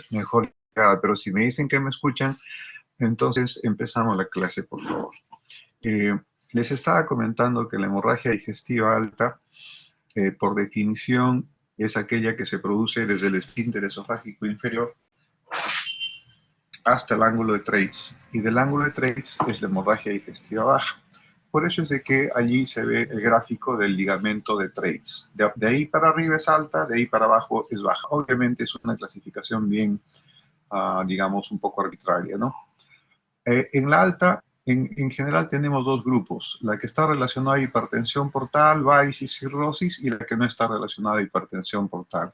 mejor llegada, pero si me dicen que me escuchan, entonces empezamos la clase, por favor. Les estaba comentando que la hemorragia digestiva alta, por definición, es aquella que se produce desde el esfínter esofágico inferior hasta el ángulo de Treitz. Y del ángulo de Treitz es la hemorragia digestiva baja. Por eso es de que allí se ve el gráfico del ligamento de Treitz. De ahí para arriba es alta, de ahí para abajo es baja. Obviamente es una clasificación bien, digamos, un poco arbitraria, ¿no? En la alta, en general tenemos dos grupos, la que está relacionada a hipertensión portal, varicis, cirrosis, y la que no está relacionada a hipertensión portal.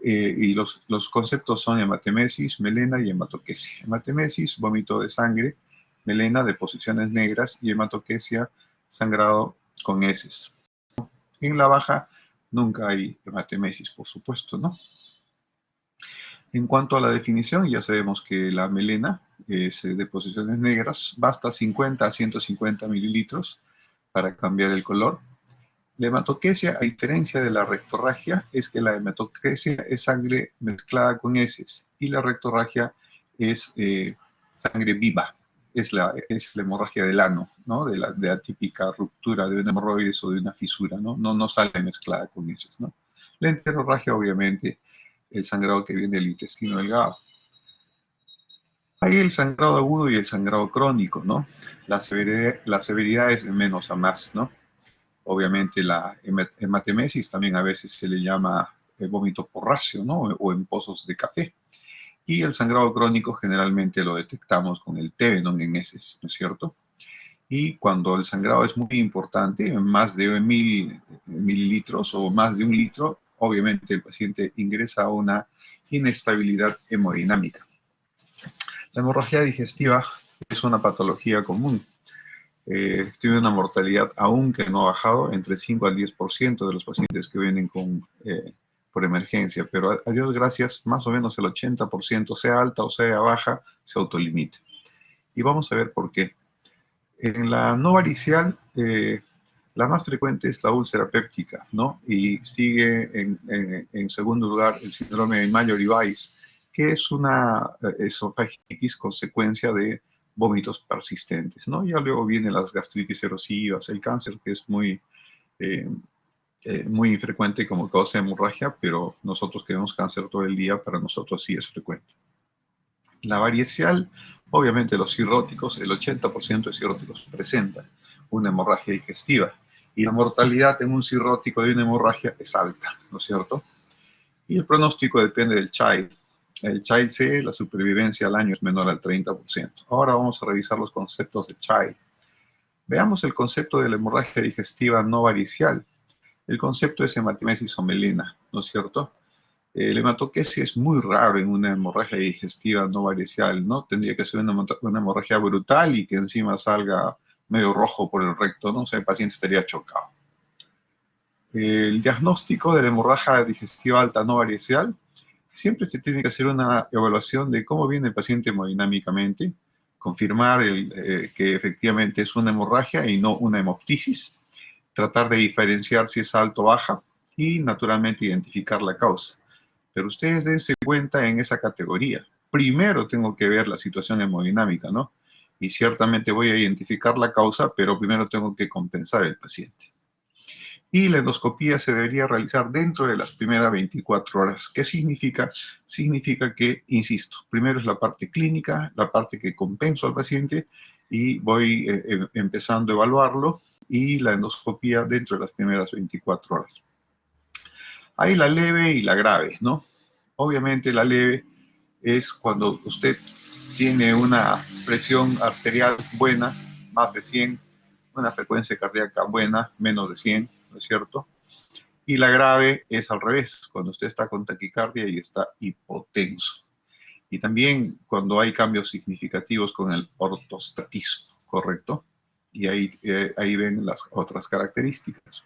Y los conceptos son hematemesis, melena y hematoquesia. Hematemesis, vómito de sangre; melena, deposiciones negras; y hematoquesia, sangrado con heces. En la baja nunca hay hematemesis, por supuesto, ¿no? En cuanto a la definición, ya sabemos que la melena es de deposiciones negras, basta 50 a 150 mililitros para cambiar el color. La hematoquesia, a diferencia de la rectorragia, es que la hematoquesia es sangre mezclada con heces y la rectorragia es sangre viva, es la hemorragia del ano, ¿no? De la típica ruptura de un hemorroides o de una fisura, ¿no? No sale mezclada con heces, ¿no? La enterorragia, obviamente, el sangrado que viene del intestino delgado. Hay el sangrado agudo y el sangrado crónico, ¿no? La severidad es de menos a más, ¿no? Obviamente la hematemesis también a veces se le llama vómito porráceo, ¿no? O en pozos de café. Y el sangrado crónico generalmente lo detectamos con el Tevenon en heces, ¿no es cierto? Y cuando el sangrado es muy importante, más de 1000 mililitros o más de 1 litro, obviamente el paciente ingresa a una inestabilidad hemodinámica. La hemorragia digestiva es una patología común. Tiene una mortalidad, aún que no ha bajado, entre 5 al 10% de los pacientes que vienen por emergencia, pero a Dios gracias, más o menos el 80%, sea alta o sea baja, se autolimita. Y vamos a ver por qué. En la no varicial, la más frecuente es la úlcera péptica, ¿no? Y sigue en segundo lugar el síndrome de Mallory-Weiss, que es una esofagitis consecuencia de vómitos persistentes, ¿no? Ya luego vienen las gastritis erosivas, el cáncer, que es muy infrecuente como causa de hemorragia, pero nosotros que vemos cáncer todo el día, para nosotros sí es frecuente. La variicial, obviamente los cirróticos, el 80% de cirróticos presentan una hemorragia digestiva, y la mortalidad en un cirrótico de una hemorragia es alta, ¿no es cierto? Y el pronóstico depende del child. El child C, la supervivencia al año es menor al 30%. Ahora vamos a revisar los conceptos de child. Veamos el concepto de la hemorragia digestiva no varicial. El concepto es hematemesis o melena, ¿no es cierto? La hematoquesia es muy raro en una hemorragia digestiva no varicial, ¿no? Tendría que ser una hemorragia brutal y que encima salga medio rojo por el recto, ¿no? O sea, el paciente estaría chocado. El diagnóstico de la hemorragia digestiva alta no varicial, siempre se tiene que hacer una evaluación de cómo viene el paciente hemodinámicamente, confirmar que efectivamente es una hemorragia y no una hemoptisis, tratar de diferenciar si es alta o baja y naturalmente identificar la causa. Pero ustedes dense cuenta en esa categoría. Primero tengo que ver la situación hemodinámica, ¿no? Y ciertamente voy a identificar la causa, pero primero tengo que compensar al paciente. Y la endoscopía se debería realizar dentro de las primeras 24 horas. ¿Qué significa? Significa que, insisto, primero es la parte clínica, la parte que compenso al paciente y voy empezando a evaluarlo, y la endoscopía dentro de las primeras 24 horas. Hay la leve y la grave, ¿no? Obviamente la leve es cuando usted tiene una presión arterial buena, más de 100, una frecuencia cardíaca buena, menos de 100, ¿no es cierto? Y la grave es al revés, cuando usted está con taquicardia y está hipotenso. Y también cuando hay cambios significativos con el ortostatismo, ¿correcto? Y ahí ven las otras características.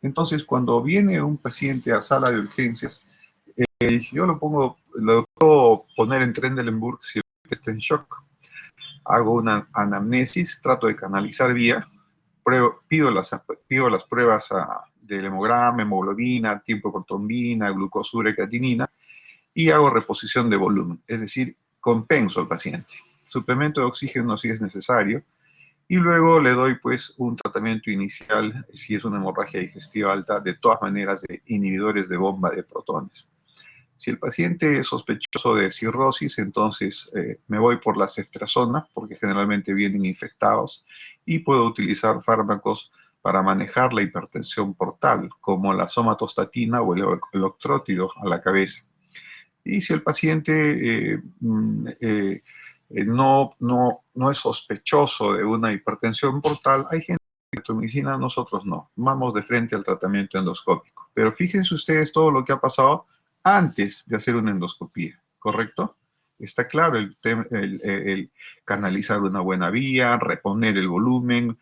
Entonces, cuando viene un paciente a sala de urgencias, yo lo puedo poner en Trendelenburg si está en shock. Hago una anamnesis, trato de canalizar vía, pido las pruebas del hemograma, hemoglobina, tiempo por trombina, glucosura y creatinina, y hago reposición de volumen, es decir, compenso al paciente. Suplemento de oxígeno si es necesario, y luego le doy pues un tratamiento inicial, si es una hemorragia digestiva alta, de todas maneras de inhibidores de bomba de protones. Si el paciente es sospechoso de cirrosis, entonces me voy por la ceftriaxona, porque generalmente vienen infectados, y puedo utilizar fármacos para manejar la hipertensión portal, como la somatostatina o el octrótido a la cabeza. Y si el paciente no es sospechoso de una hipertensión portal, hay gente que toma medicina, nosotros no. Vamos de frente al tratamiento endoscópico. Pero fíjense ustedes todo lo que ha pasado antes de hacer una endoscopía, ¿correcto? Está claro el canalizar una buena vía, reponer el volumen,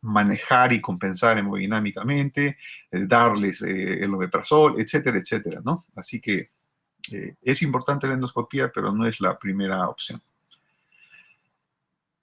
manejar y compensar hemodinámicamente, darles el omeprazol, etcétera, etcétera, ¿no? Así que es importante la endoscopía, pero no es la primera opción.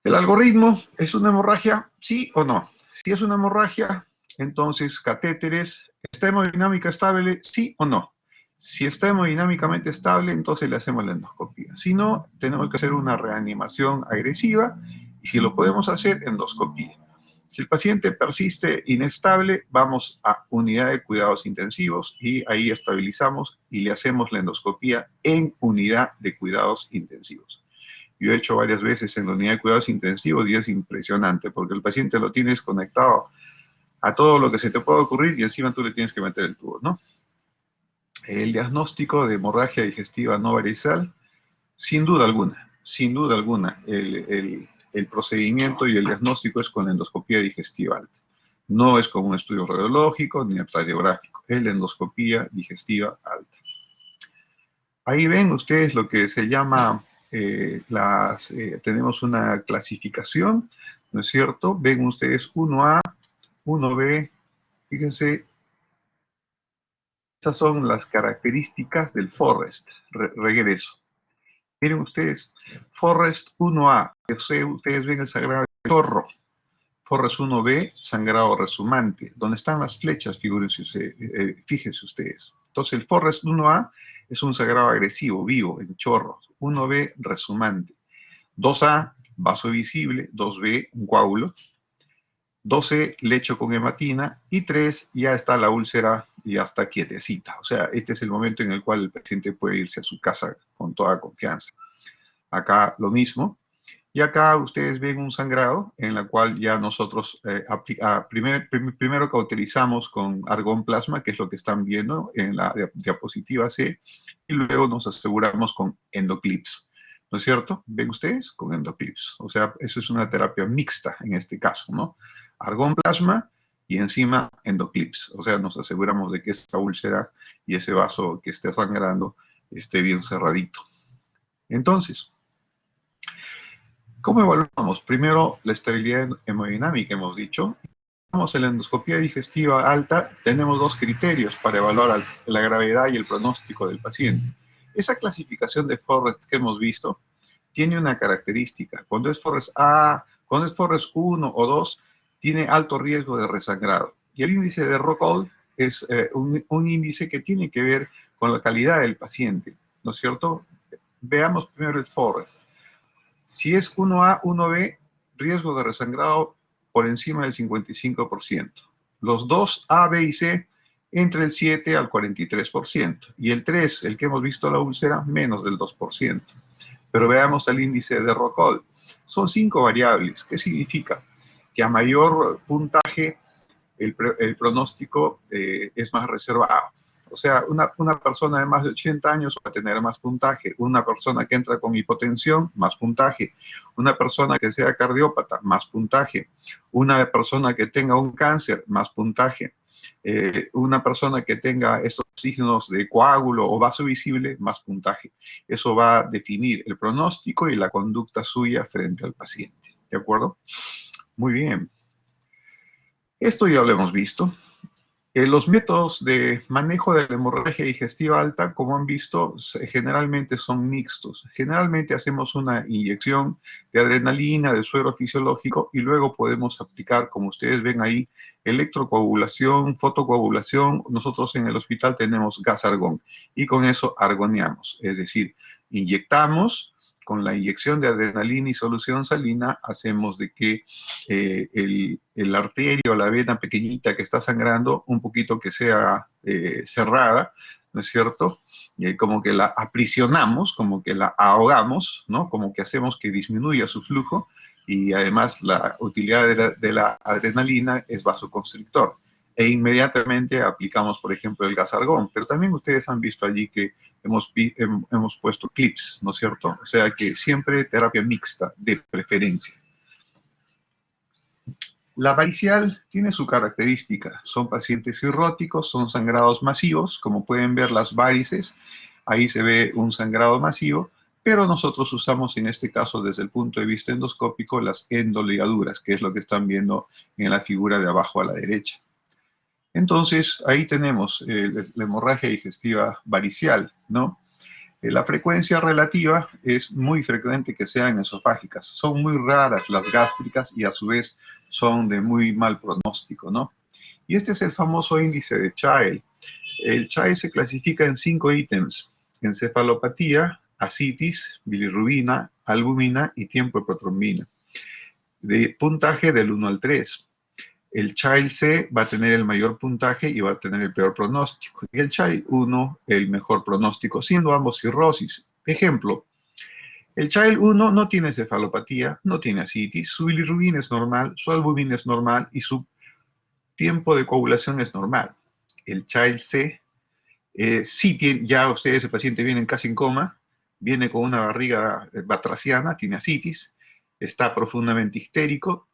¿El algoritmo es una hemorragia? ¿Sí o no? Si es una hemorragia, entonces catéteres. ¿Está hemodinámica estable? ¿Sí o no? Si está hemodinámicamente estable, entonces le hacemos la endoscopía. Si no, tenemos que hacer una reanimación agresiva y si lo podemos hacer, endoscopía. Si el paciente persiste inestable, vamos a unidad de cuidados intensivos y ahí estabilizamos y le hacemos la endoscopía en unidad de cuidados intensivos. Yo he hecho varias veces en la unidad de cuidados intensivos y es impresionante porque el paciente lo tienes conectado a todo lo que se te pueda ocurrir y encima tú le tienes que meter el tubo, ¿no? El diagnóstico de hemorragia digestiva no varical, sin duda alguna, el procedimiento y el diagnóstico es con endoscopía digestiva alta. No es con un estudio radiológico ni radiográfico, es la endoscopía digestiva alta. Ahí ven ustedes lo que se llama, tenemos una clasificación, ¿no es cierto? Ven ustedes 1A, 1B, fíjense, estas son las características del Forrest, regreso. Miren ustedes, Forrest 1A, ustedes ven el sagrado chorro. Forrest 1B, sangrado resumante. Donde están las flechas, fíjense ustedes. Entonces el Forrest 1A es un sangrado agresivo, vivo, en chorro. 1B, resumante. 2A, vaso visible. 2B, un coágulo. 2C, lecho con hematina. Y 3, ya está la úlcera y ya está quietecita. O sea, este es el momento en el cual el paciente puede irse a su casa con toda confianza. Acá lo mismo. Y acá ustedes ven un sangrado en la cual ya nosotros primero cauterizamos con argón plasma, que es lo que están viendo en la diapositiva C, y luego nos aseguramos con endoclips. ¿No es cierto? ¿Ven ustedes? Con endoclips. O sea, eso es una terapia mixta en este caso, ¿no? Argón plasma y encima endoclips. O sea, nos aseguramos de que esta úlcera y ese vaso que esté sangrando esté bien cerradito. Entonces, ¿cómo evaluamos? Primero, la estabilidad hemodinámica, hemos dicho. En la endoscopía digestiva alta, tenemos dos criterios para evaluar la gravedad y el pronóstico del paciente. Esa clasificación de Forrest que hemos visto tiene una característica. Cuando es Forrest A, cuando es Forrest 1 o 2, tiene alto riesgo de resangrado. Y el índice de Rockall es un índice que tiene que ver con la calidad del paciente, ¿no es cierto? Veamos primero el Forrest. Si es 1A, 1B, riesgo de resangrado por encima del 55%. Los dos A, B y C, entre el 7 al 43%. Y el 3, el que hemos visto la úlcera, menos del 2%. Pero veamos el índice de Rockall. Son 5 variables. ¿Qué significa? Que a mayor puntaje, el pronóstico es más reservado. O sea, una persona de más de 80 años va a tener más puntaje. Una persona que entra con hipotensión, más puntaje. Una persona que sea cardiópata, más puntaje. Una persona que tenga un cáncer, más puntaje. Una persona que tenga estos signos de coágulo o vaso visible, más puntaje. Eso va a definir el pronóstico y la conducta suya frente al paciente. ¿De acuerdo? Muy bien. Esto ya lo hemos visto. Los métodos de manejo de la hemorragia digestiva alta, como han visto, generalmente son mixtos. Generalmente hacemos una inyección de adrenalina, de suero fisiológico, y luego podemos aplicar, como ustedes ven ahí, electrocoagulación, fotocoagulación. Nosotros en el hospital tenemos gas argón, y con eso argoneamos. Es decir, inyectamos. Con la inyección de adrenalina y solución salina, hacemos de que el arterio, la vena pequeñita que está sangrando, un poquito que sea cerrada, ¿no es cierto? Como que la aprisionamos, como que la ahogamos, ¿no? Como que hacemos que disminuya su flujo, y además la utilidad de la adrenalina es vasoconstrictor. E inmediatamente aplicamos, por ejemplo, el gas argón. Pero también ustedes han visto allí que hemos puesto clips, ¿no es cierto? O sea que siempre terapia mixta, de preferencia. La varicial tiene su característica. Son pacientes cirróticos, son sangrados masivos. Como pueden ver las varices, ahí se ve un sangrado masivo, pero nosotros usamos en este caso, desde el punto de vista endoscópico, las endoligaduras, que es lo que están viendo en la figura de abajo a la derecha. Entonces, ahí tenemos la hemorragia digestiva varicial, ¿no? La frecuencia relativa es muy frecuente que sean esofágicas. Son muy raras las gástricas y a su vez son de muy mal pronóstico, ¿no? Y este es el famoso índice de Child. El Child se clasifica en 5 ítems: encefalopatía, ascitis, bilirrubina, albúmina y tiempo de protrombina. De puntaje del 1 al 3. El Child C va a tener el mayor puntaje y va a tener el peor pronóstico. Y el Child 1, el mejor pronóstico, siendo ambos cirrosis. Ejemplo, el Child 1 no tiene cefalopatía, no tiene ascitis, su bilirrubina es normal, su albúmina es normal y su tiempo de coagulación es normal. El Child C, sí tiene, ya ustedes, el paciente viene casi en coma, viene con una barriga batraciana, tiene ascitis, está profundamente histérico,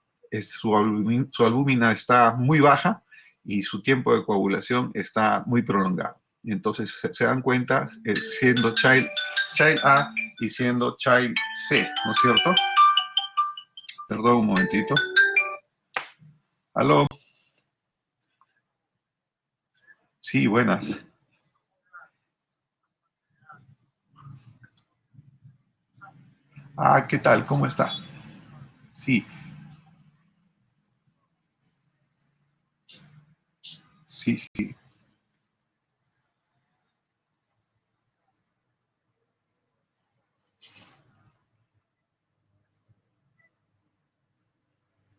su albúmina está muy baja y su tiempo de coagulación está muy prolongado. Entonces se dan cuenta, siendo Child A y siendo Child C, ¿no es cierto? Perdón un momentito. ¿Aló? Sí, buenas. Ah, ¿qué tal? ¿Cómo está? Sí, sí, sí.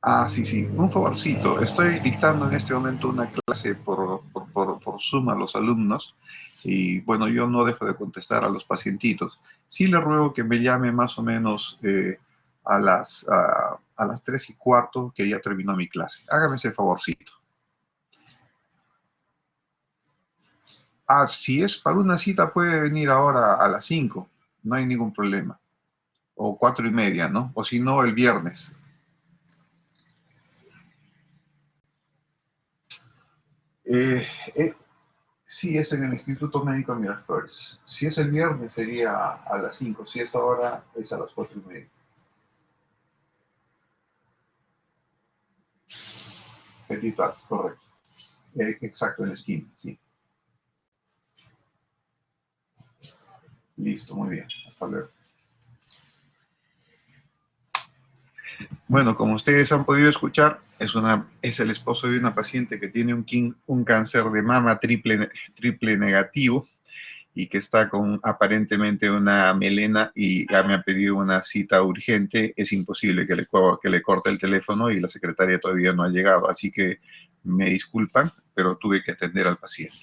Ah, sí, sí. Un favorcito. Estoy dictando en este momento una clase por Zoom a los alumnos y bueno, yo no dejo de contestar a los pacientitos. Sí le ruego que me llame más o menos a las 3:15, que ya terminó mi clase. Hágame ese favorcito. Ah, si es para una cita puede venir ahora a las 5. No hay ningún problema. O 4:30, ¿no? O si no, el viernes. Eh, eh, Sí, es en el Instituto Médico Miraflores. Si es el viernes sería a las 5, si es ahora es a las 4:30. Petit Arts, correcto. Exacto, en la esquina, sí. Listo, muy bien. Hasta luego. Bueno, como ustedes han podido escuchar, es el esposo de una paciente que tiene un cáncer de mama triple negativo, y que está con aparentemente una melena y ya me ha pedido una cita urgente. Es imposible que le corte el teléfono y la secretaria todavía no ha llegado, así que me disculpan, pero tuve que atender al paciente.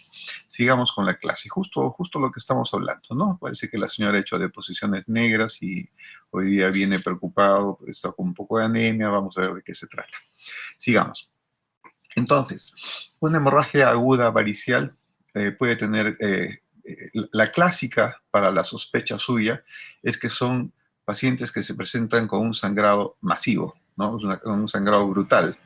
Sigamos con la clase, justo lo que estamos hablando, ¿no? Parece que la señora ha hecho deposiciones negras y hoy día viene preocupado, está con un poco de anemia, vamos a ver de qué se trata. Sigamos. Entonces, una hemorragia aguda varicial puede tener, la clásica para la sospecha suya es que son pacientes que se presentan con un sangrado masivo, ¿no? Un sangrado brutal.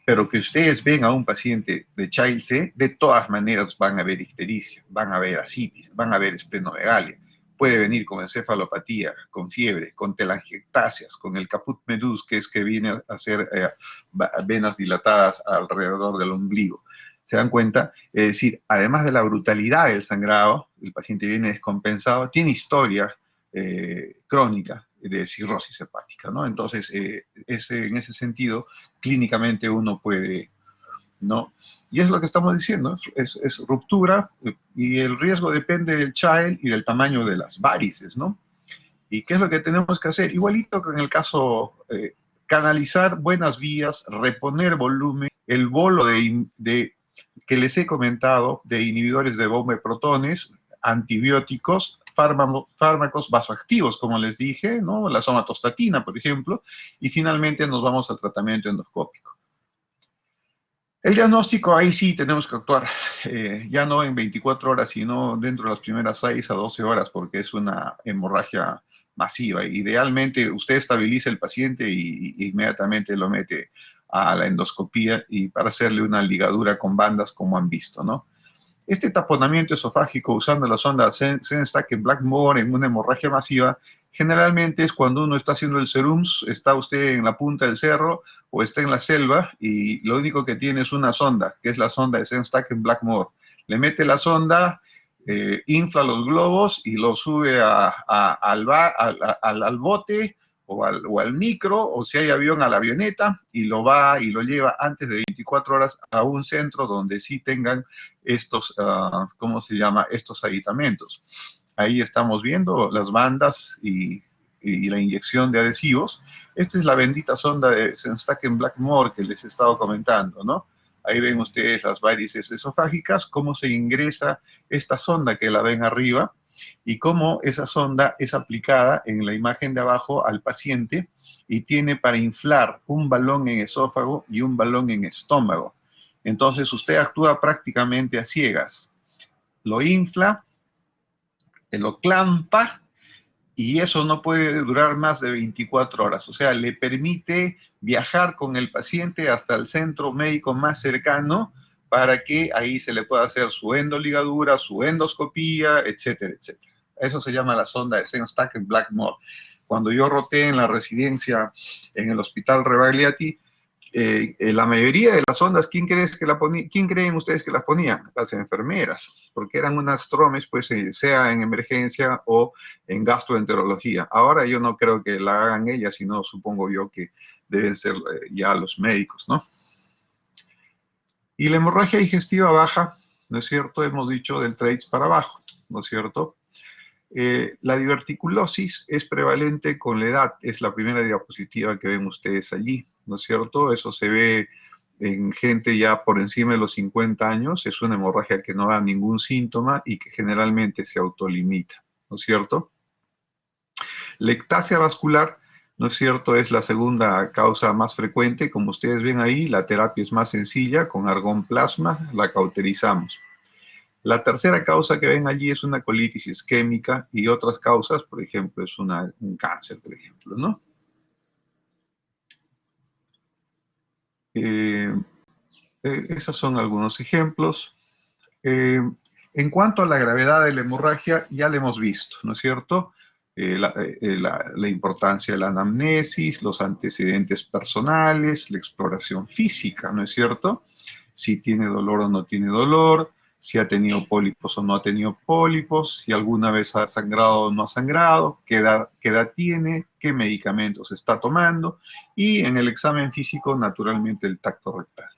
Pero que ustedes ven a un paciente de Child C, de todas maneras van a ver ictericia, van a ver ascitis, van a ver esplenomegalia. Puede venir con encefalopatía, con fiebre, con telangiectasias, con el caput medus, que es que viene a hacer venas dilatadas alrededor del ombligo. ¿Se dan cuenta? Es decir, además de la brutalidad del sangrado, el paciente viene descompensado, tiene historia crónica de cirrosis hepática, ¿no? Entonces, en ese sentido, clínicamente uno puede, ¿no? Y es lo que estamos diciendo, es ruptura y el riesgo depende del child y del tamaño de las varices, ¿no? ¿Y qué es lo que tenemos que hacer? Igualito que en el caso, canalizar buenas vías, reponer volumen, el bolo que les he comentado de inhibidores de bomba de protones, antibióticos, fármacos vasoactivos, como les dije, ¿no? La somatostatina, por ejemplo, y finalmente nos vamos al tratamiento endoscópico. El diagnóstico, ahí sí tenemos que actuar, ya no en 24 horas, sino dentro de las primeras 6 a 12 horas, porque es una hemorragia masiva. Idealmente, usted estabiliza el paciente y inmediatamente lo mete a la endoscopía y para hacerle una ligadura con bandas, como han visto, ¿no? Este taponamiento esofágico usando la sonda Senstaken-Blackmore en una hemorragia masiva, generalmente es cuando uno está haciendo el serums, está usted en la punta del cerro o está en la selva y lo único que tiene es una sonda, que es la sonda de Senstaken-Blackmore. Le mete la sonda, infla los globos y lo sube al bote o al micro, o si hay avión, a la avioneta, y lo va y lo lleva antes de 24 horas a un centro donde sí tengan estos, ¿cómo se llama? Estos aditamentos. Ahí estamos viendo las bandas y la inyección de adhesivos. Esta es la bendita sonda de Senstaken-Blackmore que les he estado comentando, ¿no? Ahí ven ustedes las varices esofágicas, cómo se ingresa esta sonda que la ven arriba, y cómo esa sonda es aplicada en la imagen de abajo al paciente y tiene para inflar un balón en esófago y un balón en estómago. Entonces usted actúa prácticamente a ciegas. Lo infla, lo clampa y eso no puede durar más de 24 horas. O sea, le permite viajar con el paciente hasta el centro médico más cercano para que ahí se le pueda hacer su endoligadura, su endoscopía, etcétera, etcétera. Eso se llama la sonda de Senstaken-Blackmore. Cuando yo roté en la residencia en el Hospital Rebagliati, la mayoría de las sondas, ¿quién creen ustedes que las ponían? Las enfermeras, porque eran unas tromes, pues, sea en emergencia o en gastroenterología. Ahora yo no creo que la hagan ellas, sino supongo yo que deben ser ya los médicos, ¿no? Y la hemorragia digestiva baja, ¿no es cierto? Hemos dicho del TRACE para abajo, ¿no es cierto? La diverticulosis es prevalente con la edad, es la primera diapositiva que ven ustedes allí, ¿no es cierto? Eso se ve en gente ya por encima de los 50 años, es una hemorragia que no da ningún síntoma y que generalmente se autolimita, ¿no es cierto? La ectasia vascular, ¿no es cierto?, es la segunda causa más frecuente. Como ustedes ven ahí, la terapia es más sencilla, con argón plasma, la cauterizamos. La tercera causa que ven allí es una colitis isquémica y otras causas, por ejemplo, es un cáncer, por ejemplo, ¿no? Esos son algunos ejemplos. En cuanto a la gravedad de la hemorragia, ya la hemos visto, ¿no es cierto? La importancia de la anamnesis, los antecedentes personales, la exploración física, ¿no es cierto? Si tiene dolor o no tiene dolor, si ha tenido pólipos o no ha tenido pólipos, si alguna vez ha sangrado o no ha sangrado, qué edad tiene, qué medicamentos está tomando, y en el examen físico, naturalmente, el tacto rectal.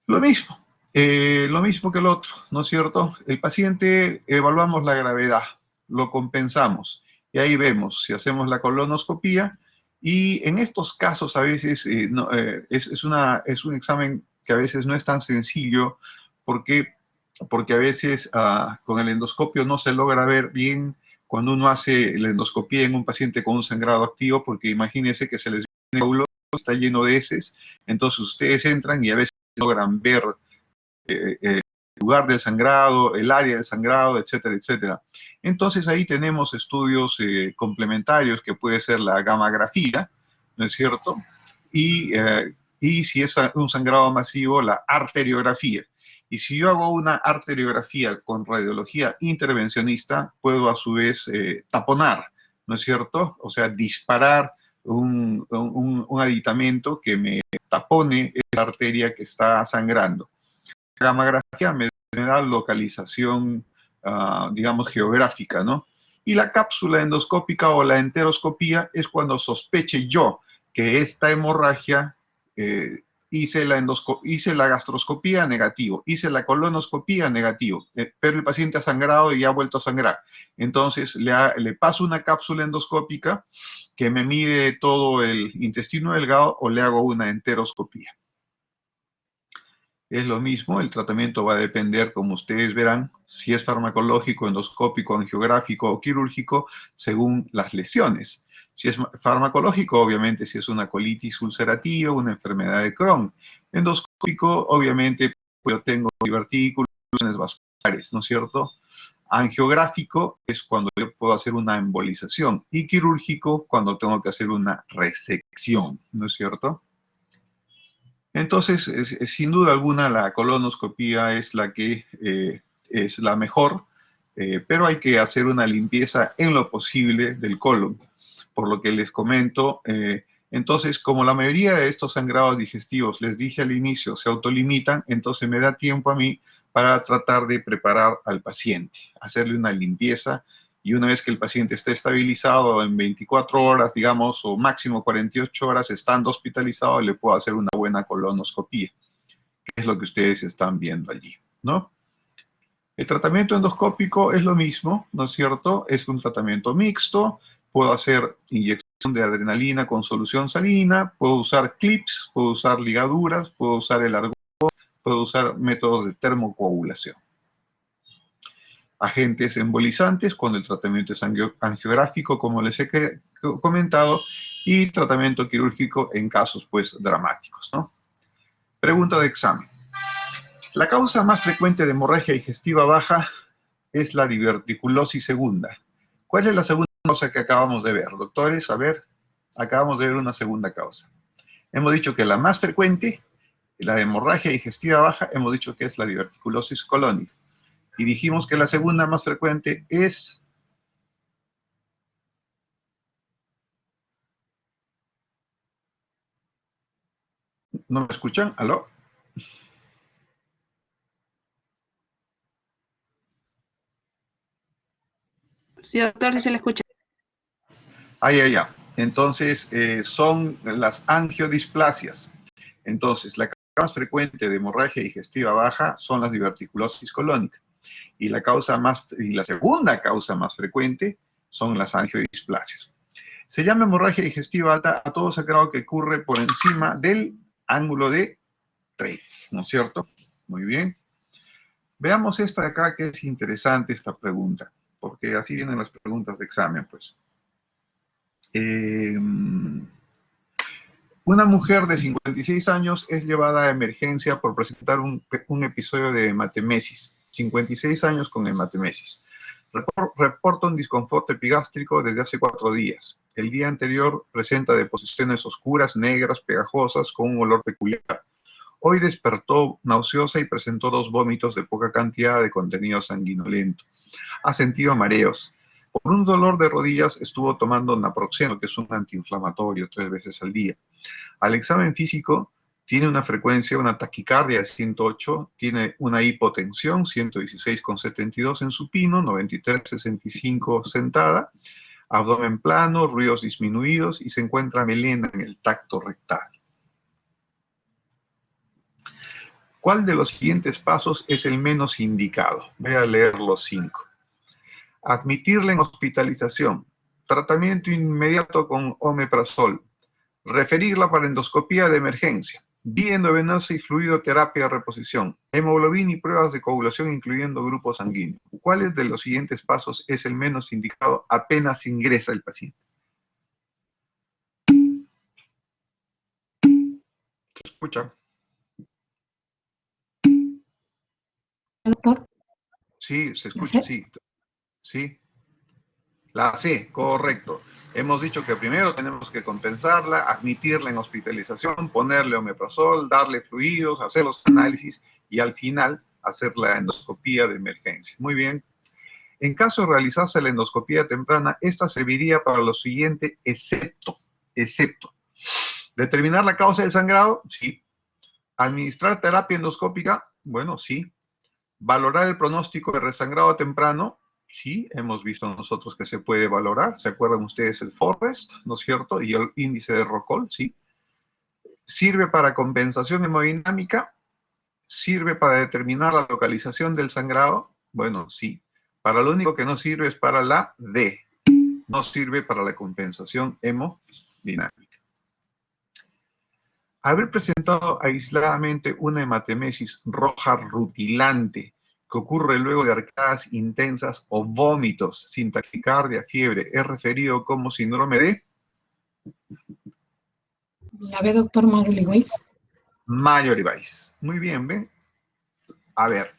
Lo mismo que el otro, ¿no es cierto? El paciente, evaluamos la gravedad, lo compensamos, y ahí vemos si hacemos la colonoscopía, y en estos casos a veces es un examen que a veces no es tan sencillo, porque a veces con el endoscopio no se logra ver bien cuando uno hace la endoscopía en un paciente con un sangrado activo, porque imagínense que se les viene el coágulo, está lleno de heces, entonces ustedes entran y a veces logran ver el lugar del sangrado, el área del sangrado, etcétera, etcétera. Entonces ahí tenemos estudios complementarios que puede ser la gammagrafía, ¿no es cierto? Y si es un sangrado masivo, la arteriografía. Y si yo hago una arteriografía con radiología intervencionista, puedo a su vez taponar, ¿no es cierto? O sea, disparar un aditamento que me tapone la arteria que está sangrando. La gammagrafía me da localización, digamos, geográfica, ¿no? Y la cápsula endoscópica o la enteroscopía es cuando sospeche yo que esta hemorragia, hice la gastroscopía, negativo, hice la colonoscopía, negativo, pero el paciente ha sangrado y ha vuelto a sangrar. Entonces le paso una cápsula endoscópica que me mide todo el intestino delgado o le hago una enteroscopía. Es lo mismo, el tratamiento va a depender, como ustedes verán, si es farmacológico, endoscópico, angiográfico o quirúrgico, según las lesiones. Si es farmacológico, obviamente, si es una colitis ulcerativa, una enfermedad de Crohn. Endoscópico, obviamente, yo tengo divertículos, lesiones vasculares, ¿no es cierto? Angiográfico es cuando yo puedo hacer una embolización. Y quirúrgico, cuando tengo que hacer una resección, ¿no es cierto? Entonces, sin duda alguna, la colonoscopía es la que es la mejor, pero hay que hacer una limpieza en lo posible del colon. Por lo que les comento, entonces, como la mayoría de estos sangrados digestivos, les dije al inicio, se autolimitan, entonces me da tiempo a mí para tratar de preparar al paciente, hacerle una limpieza, y una vez que el paciente esté estabilizado en 24 horas, digamos, o máximo 48 horas, estando hospitalizado, le puedo hacer una buena colonoscopía, que es lo que ustedes están viendo allí, ¿no? El tratamiento endoscópico es lo mismo, ¿no es cierto? Es un tratamiento mixto, puedo hacer inyección de adrenalina con solución salina, puedo usar clips, puedo usar ligaduras, puedo usar el argón, puedo usar métodos de termocoagulación. Agentes embolizantes cuando el tratamiento es angiográfico, como les he comentado, y tratamiento quirúrgico en casos, pues, dramáticos, ¿no? Pregunta de examen. La causa más frecuente de hemorragia digestiva baja es la diverticulosis segunda. ¿Cuál es la segunda causa que acabamos de ver, doctores? A ver, acabamos de ver una segunda causa. Hemos dicho que la más frecuente, la hemorragia digestiva baja, hemos dicho que es la diverticulosis colónica. Y dijimos que la segunda más frecuente es... ¿No me escuchan? ¿Aló? Sí, doctor, sí se le escucha. Ya. Entonces, son las angiodisplasias. Entonces, la causa más frecuente de hemorragia digestiva baja son las diverticulosis colónica. Y la segunda causa más frecuente son las angiodisplasias. Se llama hemorragia digestiva alta a todo sangrado que ocurre por encima del ángulo de Treitz, ¿no es cierto? Muy bien. Veamos esta de acá, que es interesante esta pregunta, porque así vienen las preguntas de examen, pues. Una mujer de 56 años es llevada a emergencia por presentar un episodio de hematemesis. 56 años con hematemesis. Reporta un disconfort epigástrico desde hace 4 días. El día anterior presenta deposiciones oscuras, negras, pegajosas, con un olor peculiar. Hoy despertó nauseosa y presentó 2 vómitos de poca cantidad de contenido sanguinolento. Ha sentido mareos. Por un dolor de rodillas estuvo tomando naproxeno, que es un antiinflamatorio, 3 veces al día. Al examen físico tiene una frecuencia, una taquicardia de 108, tiene una hipotensión 116,72 en supino, 93,65 sentada, abdomen plano, ruidos disminuidos y se encuentra melena en el tacto rectal. ¿Cuál de los siguientes pasos es el menos indicado? Voy a leer los 5. Admitirla en hospitalización, tratamiento inmediato con omeprazol, referirla para endoscopía de emergencia, vía endovenosa y fluidoterapia de reposición, hemoglobina y pruebas de coagulación incluyendo grupos sanguíneos. ¿Cuáles de los siguientes pasos es el menos indicado apenas ingresa el paciente? ¿Se escucha? Doctor. Sí, se escucha, sí. Sí. La C, correcto. Hemos dicho que primero tenemos que compensarla, admitirla en hospitalización, ponerle omeprazol, darle fluidos, hacer los análisis y al final hacer la endoscopía de emergencia. Muy bien. En caso de realizarse la endoscopía temprana, esta serviría para lo siguiente, excepto, determinar la causa del sangrado, sí. ¿Administrar terapia endoscópica? Bueno, sí. ¿Valorar el pronóstico de resangrado temprano? Sí, hemos visto nosotros que se puede valorar. ¿Se acuerdan ustedes el Forrest, no es cierto? Y el índice de Rocol, sí. ¿Sirve para compensación hemodinámica? ¿Sirve para determinar la localización del sangrado? Bueno, sí. Para lo único que no sirve es para la D. No sirve para la compensación hemodinámica. Haber presentado aisladamente una hematemesis roja rutilante que ocurre luego de arcadas intensas o vómitos sin taquicardia, fiebre, es referido como síndrome de La B, doctor Mallory-Weiss. Mallory-Weiss. Muy bien, ¿ve? A ver.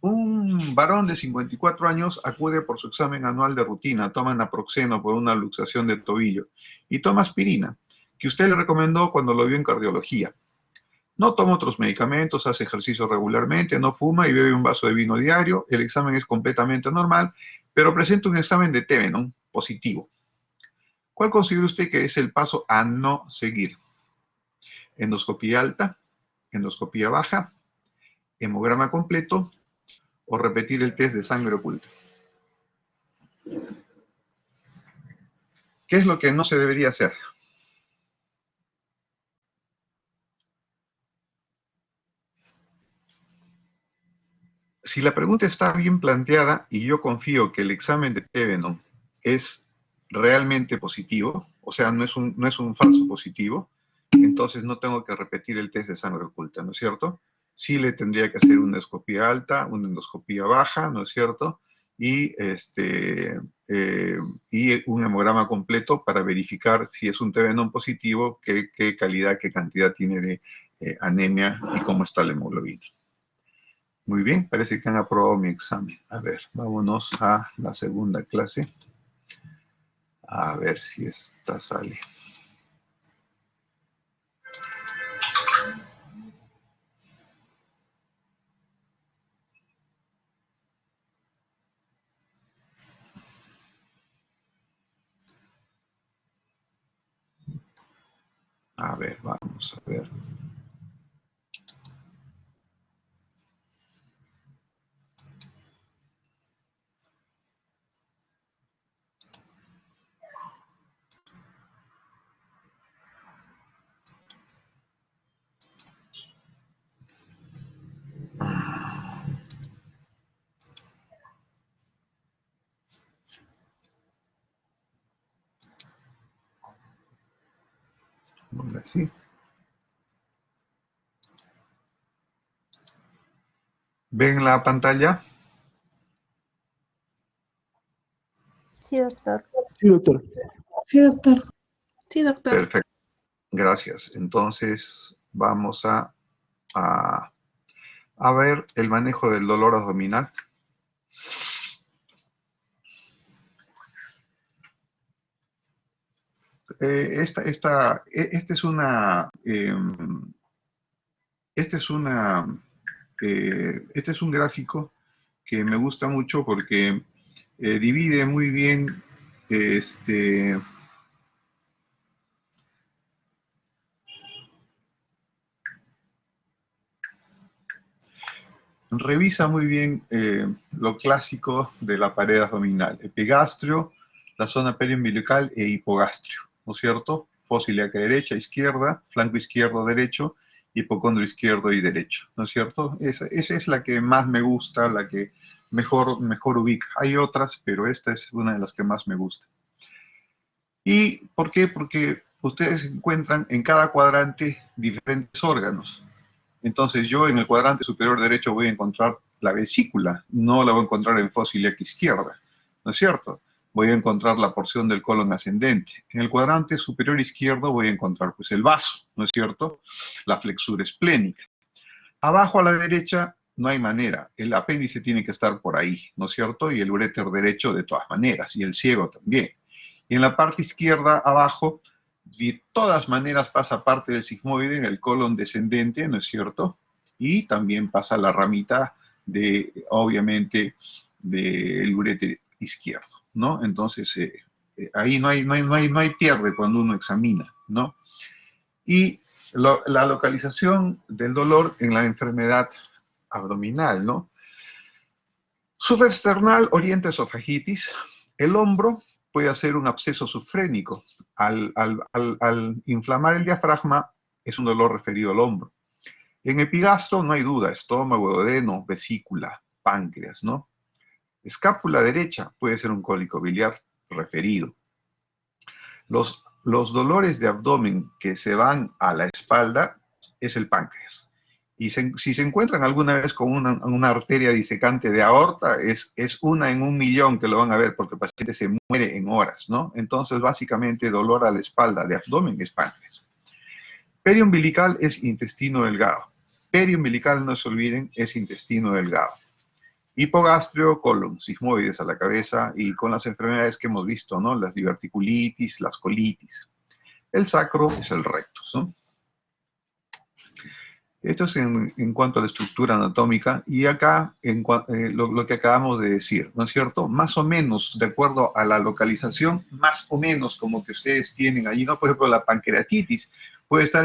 Un varón de 54 años acude por su examen anual de rutina, toma naproxeno por una luxación del tobillo y toma aspirina, que usted le recomendó cuando lo vio en cardiología. No toma otros medicamentos, hace ejercicio regularmente, no fuma y bebe un vaso de vino diario. El examen es completamente normal, pero presenta un examen de Tevenon positivo. ¿Cuál considera usted que es el paso a no seguir? ¿Endoscopía alta, endoscopía baja, hemograma completo o repetir el test de sangre oculta? ¿Qué es lo que no se debería hacer? Si la pregunta está bien planteada y yo confío que el examen de Tevenon es realmente positivo, o sea, no es un falso positivo, entonces no tengo que repetir el test de sangre oculta, ¿no es cierto? Sí le tendría que hacer una endoscopía alta, una endoscopía baja, ¿no es cierto? Y, y un hemograma completo para verificar si es un Tevenon positivo, qué calidad, qué cantidad tiene de anemia y cómo está la hemoglobina. Muy bien, parece que han aprobado mi examen. A ver, vámonos a la segunda clase. A ver si esta sale. A ver, vamos a ver. Ahora sí. ¿Ven la pantalla? Sí, doctor. Sí, doctor. Sí, doctor. Sí, doctor. Perfecto. Gracias. Entonces, vamos a ver el manejo del dolor abdominal. Esta es una... este es un gráfico que me gusta mucho porque divide muy bien, revisa muy bien lo clásico de la pared abdominal, epigastrio, la zona periumbilical e hipogastrio, ¿no es cierto? Fosa ilíaca derecha, izquierda, flanco izquierdo, derecho, hipocondrio izquierdo y derecho, ¿no es cierto? Esa es la que más me gusta, la que mejor ubica. Hay otras, pero esta es una de las que más me gusta. ¿Y por qué? Porque ustedes encuentran en cada cuadrante diferentes órganos. Entonces yo en el cuadrante superior derecho voy a encontrar la vesícula, no la voy a encontrar en fosa ilíaca izquierda, ¿no es cierto? Voy a encontrar la porción del colon ascendente. En el cuadrante superior izquierdo voy a encontrar pues el vaso, ¿no es cierto? La flexura esplénica. Abajo a la derecha no hay manera, el apéndice tiene que estar por ahí, ¿no es cierto? Y el uréter derecho de todas maneras, y el ciego también. Y en la parte izquierda abajo, de todas maneras pasa parte del sigmoide en el colon descendente, ¿no es cierto? Y también pasa la ramita de, obviamente, del uréter izquierdo, ¿no? Entonces, ahí no hay pierde cuando uno examina, ¿no? Y la localización del dolor en la enfermedad abdominal, ¿no? Subexternal oriente esofagitis. El hombro puede hacer un absceso subfrénico. Al inflamar el diafragma, es un dolor referido al hombro. En epigastro no hay duda, estómago, duodeno, vesícula, páncreas, ¿no? Escápula derecha puede ser un cólico biliar referido. Los dolores de abdomen que se van a la espalda es el páncreas. Y si se encuentran alguna vez con una arteria disecante de aorta, es una en 1.000.000 que lo van a ver porque el paciente se muere en horas, ¿no? Entonces, básicamente, dolor a la espalda de abdomen es páncreas. Periumbilical es intestino delgado. Periumbilical, no se olviden, es intestino delgado. Hipogastrio, colon, sigmoides a la cabeza y con las enfermedades que hemos visto, ¿no? Las diverticulitis, las colitis. El sacro es el rectus, ¿no? Esto es en cuanto a la estructura anatómica y acá lo que acabamos de decir, ¿no es cierto? Más o menos, de acuerdo a la localización, más o menos como que ustedes tienen allí, ¿no? Por ejemplo, la pancreatitis puede estar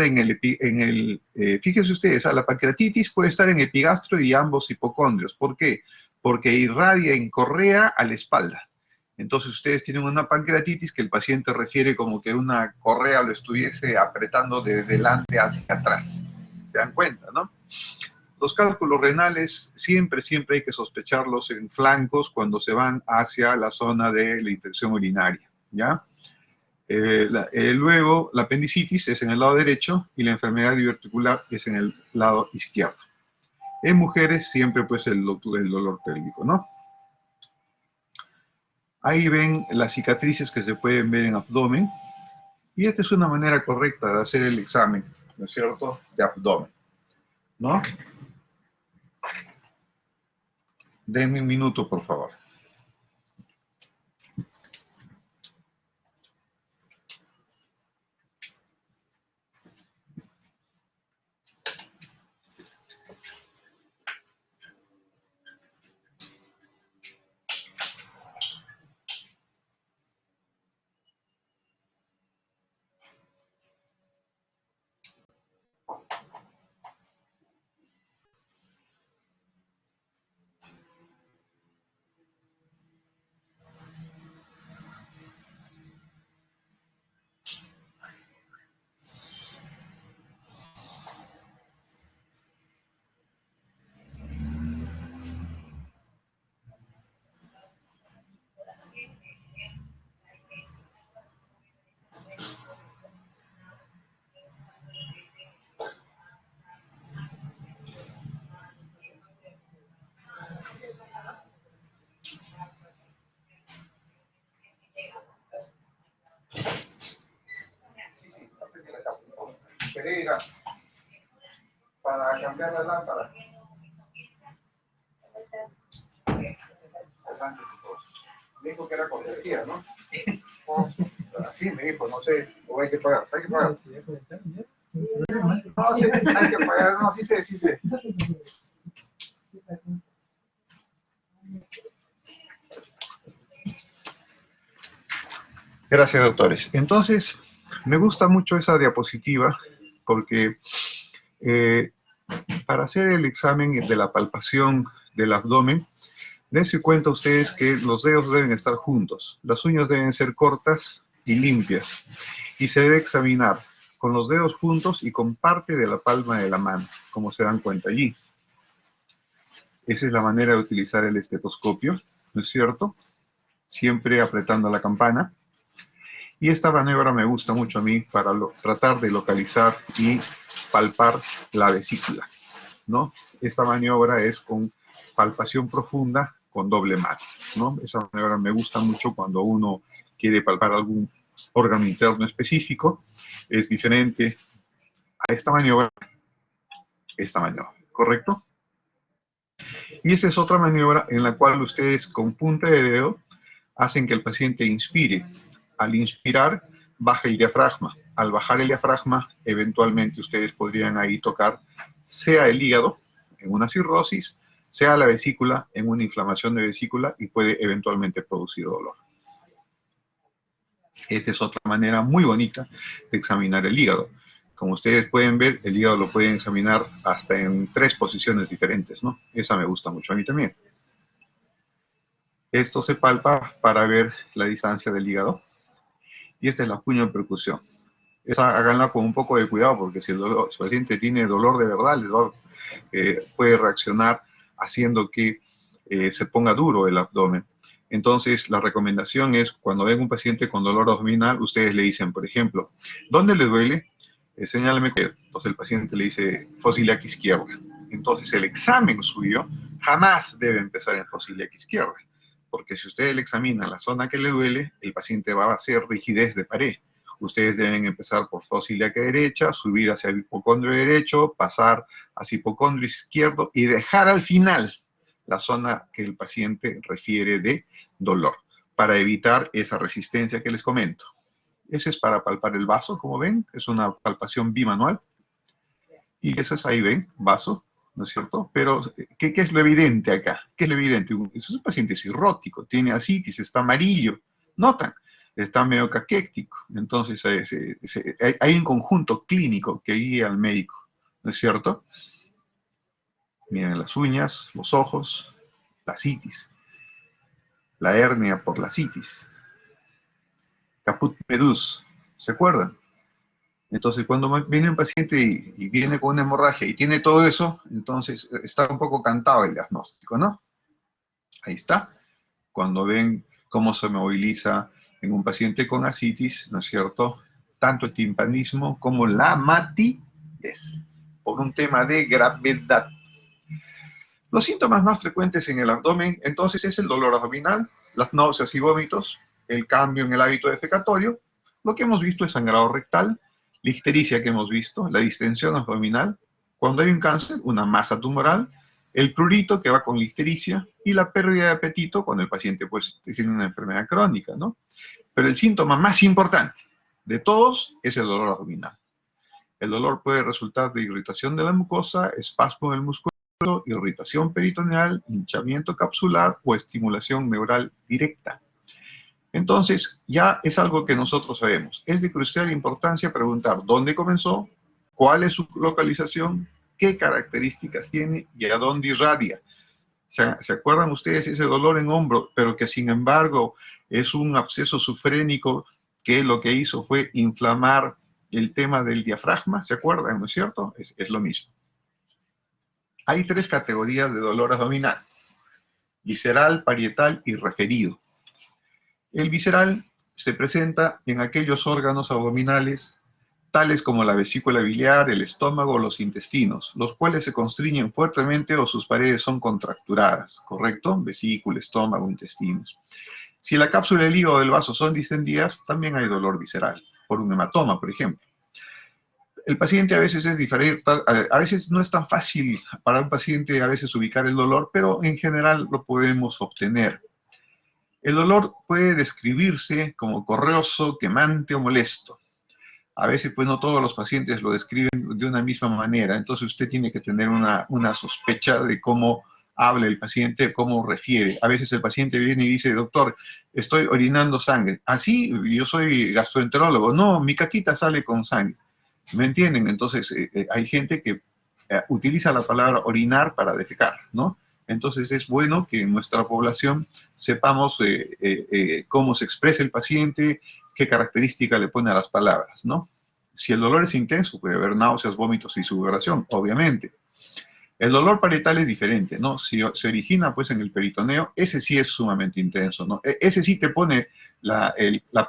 fíjense ustedes, la pancreatitis puede estar en epigastro y ambos hipocondrios. ¿Por qué? Porque irradia en correa a la espalda. Entonces ustedes tienen una pancreatitis que el paciente refiere como que una correa lo estuviese apretando de delante hacia atrás. ¿Se dan cuenta, no? Los cálculos renales siempre hay que sospecharlos en flancos cuando se van hacia la zona de la infección urinaria, ¿ya? Luego, la apendicitis es en el lado derecho y la enfermedad diverticular es en el lado izquierdo. En mujeres siempre pues el dolor pélvico, ¿no? Ahí ven las cicatrices que se pueden ver en abdomen y esta es una manera correcta de hacer el examen, ¿no es cierto?, de abdomen, ¿no? Denme un minuto, por favor. Pereira, para cambiar la lámpara. Me dijo que era cortesía, ¿no? Sí, me dijo, no sé, o hay que pagar. Hay que pagar. No, sí, hay que pagar, no, sí sé. Gracias, doctores. Entonces, me gusta mucho esa diapositiva porque para hacer el examen de la palpación del abdomen, dense cuenta ustedes que los dedos deben estar juntos, las uñas deben ser cortas y limpias, y se debe examinar con los dedos juntos y con parte de la palma de la mano, como se dan cuenta allí. Esa es la manera de utilizar el estetoscopio, ¿no es cierto? Siempre apretando la campana. Y esta maniobra me gusta mucho a mí para tratar de localizar y palpar la vesícula, ¿no? Esta maniobra es con palpación profunda con doble mano, ¿no? Esa maniobra me gusta mucho cuando uno quiere palpar algún órgano interno específico. Es diferente a esta maniobra, ¿correcto? Y esa es otra maniobra en la cual ustedes con punta de dedo hacen que el paciente inspire. Al inspirar, baja el diafragma. Al bajar el diafragma, eventualmente ustedes podrían ahí tocar sea el hígado en una cirrosis, sea la vesícula en una inflamación de vesícula y puede eventualmente producir dolor. Esta es otra manera muy bonita de examinar el hígado. Como ustedes pueden ver, el hígado lo pueden examinar hasta en 3 posiciones diferentes, ¿no? Esa me gusta mucho a mí también. Esto se palpa para ver la distancia del hígado. Y esta es la puño de percusión. Esa háganla con un poco de cuidado, porque si el paciente tiene dolor de verdad, puede reaccionar haciendo que se ponga duro el abdomen. Entonces, la recomendación es, cuando ven un paciente con dolor abdominal, ustedes le dicen, por ejemplo, ¿dónde le duele? Señálame que. Entonces el paciente le dice fosa ilíaca izquierda. Entonces el examen suyo jamás debe empezar en fosa ilíaca izquierda, porque si usted le examina la zona que le duele, el paciente va a hacer rigidez de pared. Ustedes deben empezar por fosa ilíaca derecha, subir hacia el hipocondrio derecho, pasar hacia hipocondrio izquierdo y dejar al final la zona que el paciente refiere de dolor, para evitar esa resistencia que les comento. Ese es para palpar el vaso, como ven, es una palpación bimanual. Y ese es, ahí ven, vaso, ¿no es cierto? Pero, ¿qué es lo evidente acá? ¿Qué es lo evidente? Es un paciente cirrótico, tiene ascitis, está amarillo, notan, está medio caquéctico. Entonces, hay un conjunto clínico que guía al médico, ¿no es cierto? Miren las uñas, los ojos, la ascitis, la hernia por la ascitis. Caput medus, ¿se acuerdan? Entonces, cuando viene un paciente y viene con una hemorragia y tiene todo eso, entonces está un poco cantado el diagnóstico, ¿no? Ahí está. Cuando ven cómo se moviliza en un paciente con ascitis, ¿no es cierto? Tanto el timpanismo como la matidez, por un tema de gravedad. Los síntomas más frecuentes en el abdomen, entonces, es el dolor abdominal, las náuseas y vómitos, el cambio en el hábito defecatorio, lo que hemos visto es sangrado rectal, la ictericia que hemos visto, la distensión abdominal, cuando hay un cáncer, una masa tumoral, el prurito que va con la ictericia y la pérdida de apetito cuando el paciente pues tiene una enfermedad crónica, ¿no? Pero el síntoma más importante de todos es el dolor abdominal. El dolor puede resultar de irritación de la mucosa, espasmo del músculo, irritación peritoneal, hinchamiento capsular o estimulación neural directa. Entonces, ya es algo que nosotros sabemos. Es de crucial importancia preguntar dónde comenzó, cuál es su localización, qué características tiene y a dónde irradia. ¿Se acuerdan ustedes ese dolor en hombro, pero que sin embargo es un absceso sufrénico que lo que hizo fue inflamar el tema del diafragma? ¿Se acuerdan, no es cierto? Es lo mismo. Hay 3 categorías de dolor abdominal: visceral, parietal y referido. El visceral se presenta en aquellos órganos abdominales, tales como la vesícula biliar, el estómago o los intestinos, los cuales se constriñen fuertemente o sus paredes son contracturadas, ¿correcto? Vesícula, estómago, intestinos. Si la cápsula del hígado o del vaso son distendidas, también hay dolor visceral, por un hematoma, por ejemplo. El paciente a veces es diferente, a veces no es tan fácil para un paciente a veces ubicar el dolor, pero en general lo podemos obtener. El dolor puede describirse como correoso, quemante o molesto. A veces, pues, no todos los pacientes lo describen de una misma manera, entonces usted tiene que tener una sospecha de cómo habla el paciente, cómo refiere. A veces el paciente viene y dice, doctor, estoy orinando sangre. ¿Ah, sí? Yo soy gastroenterólogo. No, mi caquita sale con sangre. ¿Me entienden? Entonces, hay gente que utiliza la palabra orinar para defecar, ¿no? Entonces, es bueno que en nuestra población sepamos cómo se expresa el paciente, qué característica le pone a las palabras, ¿no? Si el dolor es intenso, puede haber náuseas, vómitos y sudoración, obviamente. El dolor parietal es diferente, ¿no? Si se origina, pues, en el peritoneo, ese sí es sumamente intenso, ¿no? Ese sí te pone la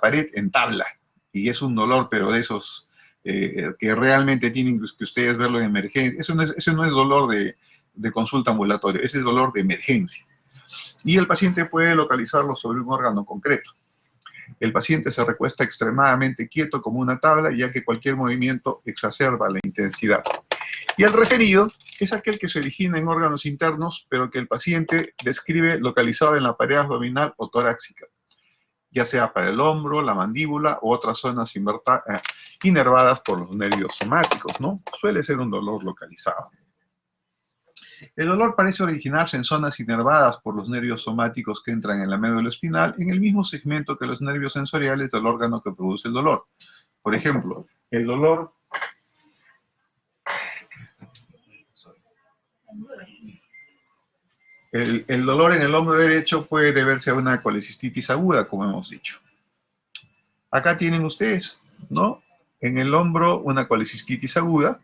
pared en tabla, y es un dolor, pero de esos que realmente tienen que ustedes verlo en emergencia. Eso no es dolor de consulta ambulatoria, ese es dolor de emergencia. Y el paciente puede localizarlo sobre un órgano concreto. El paciente se recuesta extremadamente quieto como una tabla, ya que cualquier movimiento exacerba la intensidad. Y el referido es aquel que se origina en órganos internos, pero que el paciente describe localizado en la pared abdominal o torácica, ya sea para el hombro, la mandíbula u otras zonas inervadas por los nervios somáticos, ¿no? Suele ser un dolor localizado. El dolor parece originarse en zonas inervadas por los nervios somáticos que entran en la médula espinal, en el mismo segmento que los nervios sensoriales del órgano que produce el dolor. Por ejemplo, el dolor El dolor en el hombro derecho puede deberse a una colecistitis aguda, como hemos dicho. Acá tienen ustedes, ¿no? En el hombro una colecistitis aguda,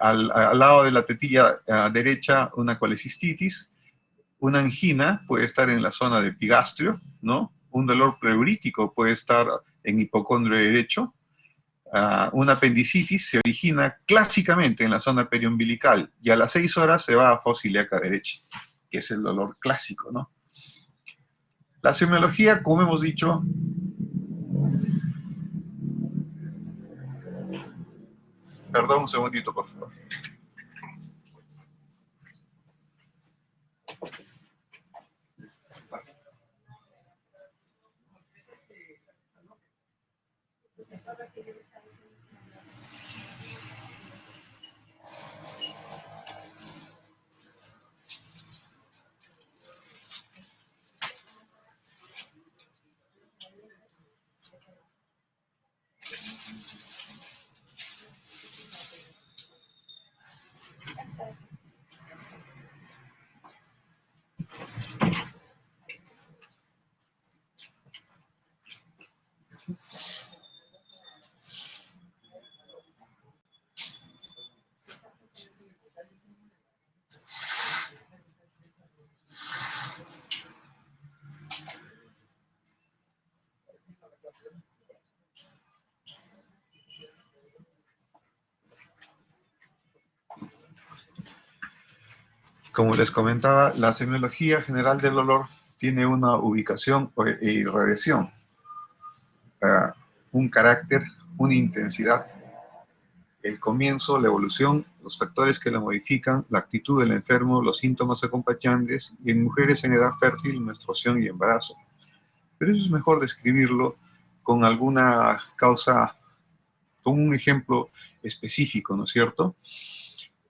al lado de la tetilla derecha una colecistitis, una angina puede estar en la zona de epigastrio, ¿no? Un dolor pleurítico puede estar en hipocondrio derecho. Una apendicitis se origina clásicamente en la zona periumbilical y a las 6 horas se va a fosa ilíaca derecha, que es el dolor clásico, ¿no? La semiología, como hemos dicho, perdón un segundito, por favor. Como les comentaba, la semiología general del dolor tiene una ubicación e irradiación, un carácter, una intensidad, el comienzo, la evolución, los factores que la modifican, la actitud del enfermo, los síntomas acompañantes, y en mujeres en edad fértil, menstruación y embarazo. Pero eso es mejor describirlo con alguna causa, con un ejemplo específico, ¿no es cierto?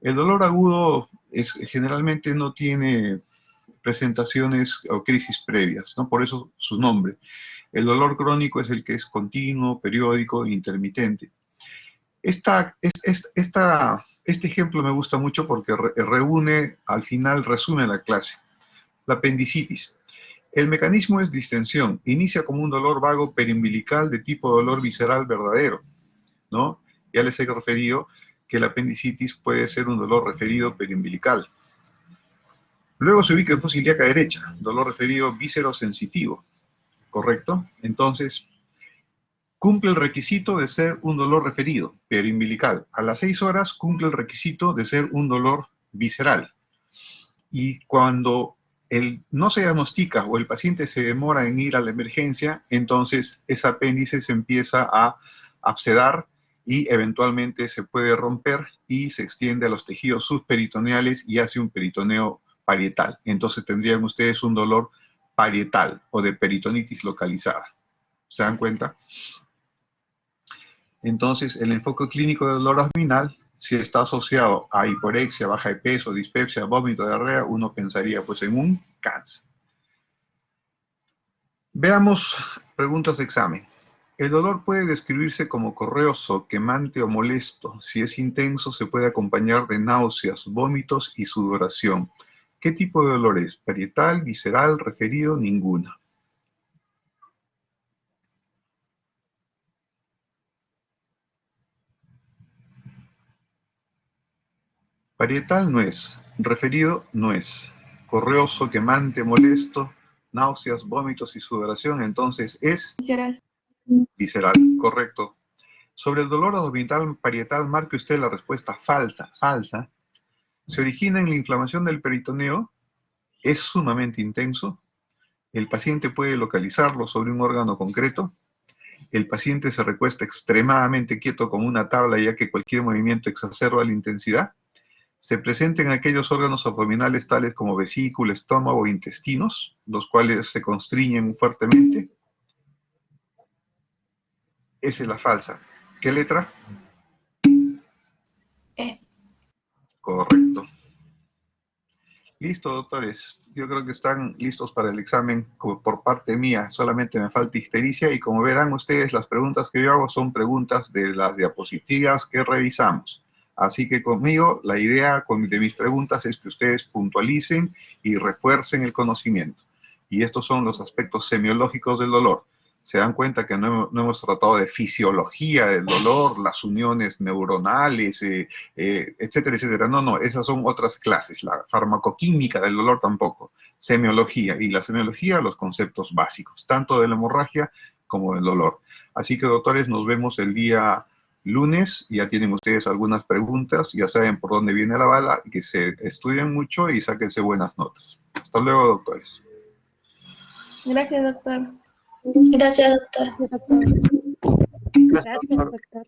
El dolor agudo generalmente no tiene presentaciones o crisis previas, ¿no? Por eso su nombre. El dolor crónico es el que es continuo, periódico e intermitente. Este ejemplo me gusta mucho porque al final resume la clase. La apendicitis. El mecanismo es distensión. Inicia como un dolor vago periumbilical de tipo dolor visceral verdadero, ¿no? Ya les he referido que la apendicitis puede ser un dolor referido periumbilical. Luego se ubica en fosa ilíaca derecha, dolor referido víscero-sensitivo, ¿correcto? Entonces, cumple el requisito de ser un dolor referido periumbilical. A las 6 horas cumple el requisito de ser un dolor visceral. Y cuando no se diagnostica o el paciente se demora en ir a la emergencia, entonces ese apéndice se empieza a abscedar y eventualmente se puede romper y se extiende a los tejidos subperitoneales y hace un peritoneo parietal. Entonces tendrían ustedes un dolor parietal o de peritonitis localizada. ¿Se dan cuenta? Entonces, el enfoque clínico del dolor abdominal, si está asociado a hiporexia, baja de peso, dispepsia, vómito, diarrea, uno pensaría pues en un cáncer. Veamos preguntas de examen. El dolor puede describirse como correoso, quemante o molesto. Si es intenso, se puede acompañar de náuseas, vómitos y sudoración. ¿Qué tipo de dolor es? ¿Parietal, visceral, referido? Ninguna. Parietal no es, referido no es. Correoso, quemante, molesto, náuseas, vómitos y sudoración, entonces es Visceral. visceral, correcto. Sobre el dolor abdominal parietal, marque usted la respuesta falsa. Falsa. Se origina en la inflamación del peritoneo, es sumamente intenso, el paciente puede localizarlo sobre un órgano concreto, el paciente se recuesta extremadamente quieto como una tabla ya que cualquier movimiento exacerba la intensidad, se presenta en aquellos órganos abdominales tales como vesícula, estómago e intestinos, los cuales se constriñen fuertemente. Esa es la falsa. ¿Qué letra? Correcto. Listo, doctores. Yo creo que están listos para el examen por parte mía. Solamente me falta ictericia y como verán ustedes, las preguntas que yo hago son preguntas de las diapositivas que revisamos. Así que conmigo, la idea de mis preguntas es que ustedes puntualicen y refuercen el conocimiento. Y estos son los aspectos semiológicos del dolor. Se dan cuenta que no hemos tratado de fisiología del dolor, las uniones neuronales, etcétera, etcétera. No, esas son otras clases. La farmacoquímica del dolor tampoco. Semiología. Y la semiología, los conceptos básicos, tanto de la hemorragia como del dolor. Así que, doctores, nos vemos el día lunes. Ya tienen ustedes algunas preguntas, ya saben por dónde viene la bala, y que se estudien mucho y sáquense buenas notas. Hasta luego, doctores. Gracias, doctor. Gracias, doctor. Gracias, doctor.